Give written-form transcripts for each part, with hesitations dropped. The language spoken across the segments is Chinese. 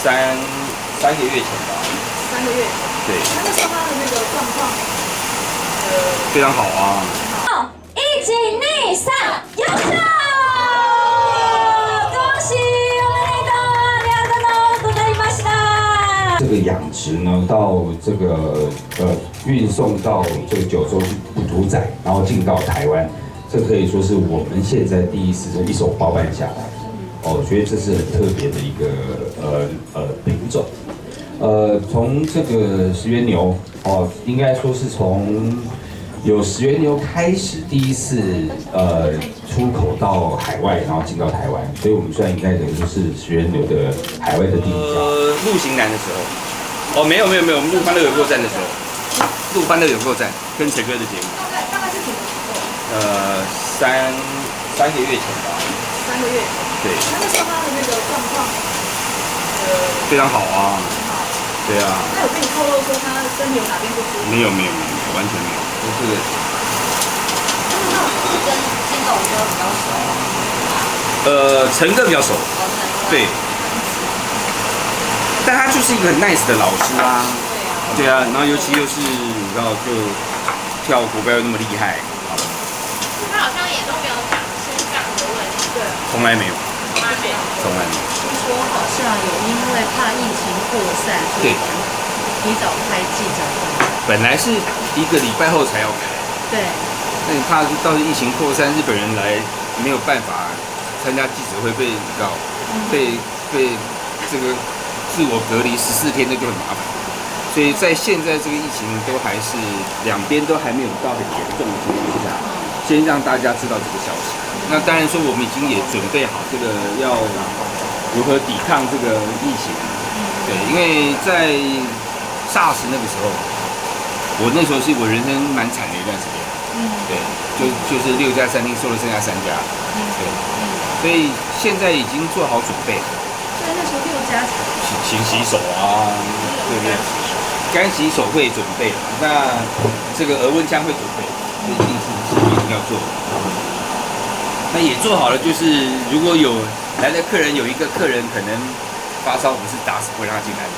3个月前吧。3个月。对。那时候他的那个状况，非常好啊。好，1、2、3，优秀！恭喜我们那个2个呢都在ました。这个养殖呢，到这个运送到这个九州去屠宰，然后进到台湾，这可以说是我们现在第一次一手包办下来。我觉得这是很特别的一个品种。从这个石原牛应该说是从有石原牛开始第一次出口到海外，然后进到台湾，所以我们算应该等于就是石原牛的海外的第一家。陆行南的时候，没有，我们陆欢乐有过站的时候，陆欢乐有过站跟陈哥的节目。大概是什么时候？3个月前吧。3个月。对。那时候他的那个状况，非常好啊。对啊。他有跟你透露说他身体有哪边不舒服？没有，完全没有。这个。那是跟金狗哥比较熟。陈哥比较熟。对。但他就是一个很 nice 的老师啊。对啊，然后尤其又是你知道，就跳国标又那么厉害。他好像也都没有讲身上的问题，对，从来没有。从来没有。听说好像有因为怕疫情扩散，对，提早开记者会。本来是1个礼拜后才要开。对。那你怕到时疫情扩散，日本人来没有办法参加记者会，被这个自我隔离14天，那就很麻烦。所以在现在这个疫情都还是两边都还没有到很严重的情况下，先让大家知道这个消息。那当然说我们已经也准备好这个要如何抵抗这个疫情。对，因为在SARS那个时候，我那时候是我人生蛮惨的一段时间。对，就是6家餐厅收了剩下3家。对，所以现在已经做好准备。所以那时候6家勤洗手啊，对不对？干洗手会准备，那这个额温枪会准备，这一定要做。那也做好了，就是如果有来的客人，有一个客人可能发烧，我们是打死不会让他进来的，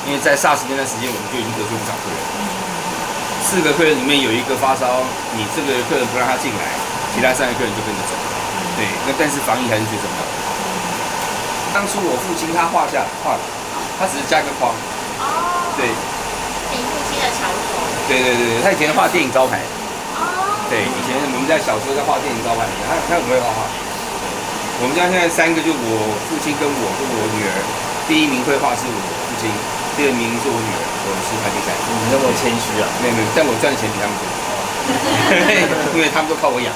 因为在SARS那段时间，我们就已经得罪不少客人。4个客人里面有1个发烧，你这个客人不让他进来，其他3个客人就跟着走。对，那但是防疫还是最重要的。当初我父亲他画了，他只是加个框。对。你父亲的小手。对，他以前画电影招牌。对，以前我们在小时候在画电影招牌，他很会画画。我们家现在3个，就我父亲跟我女儿，第1名绘画是我父亲，第2名是我女儿，我是排第3。你那么谦虚啊？没有，但我赚的钱比他们多，因为他们都靠我养。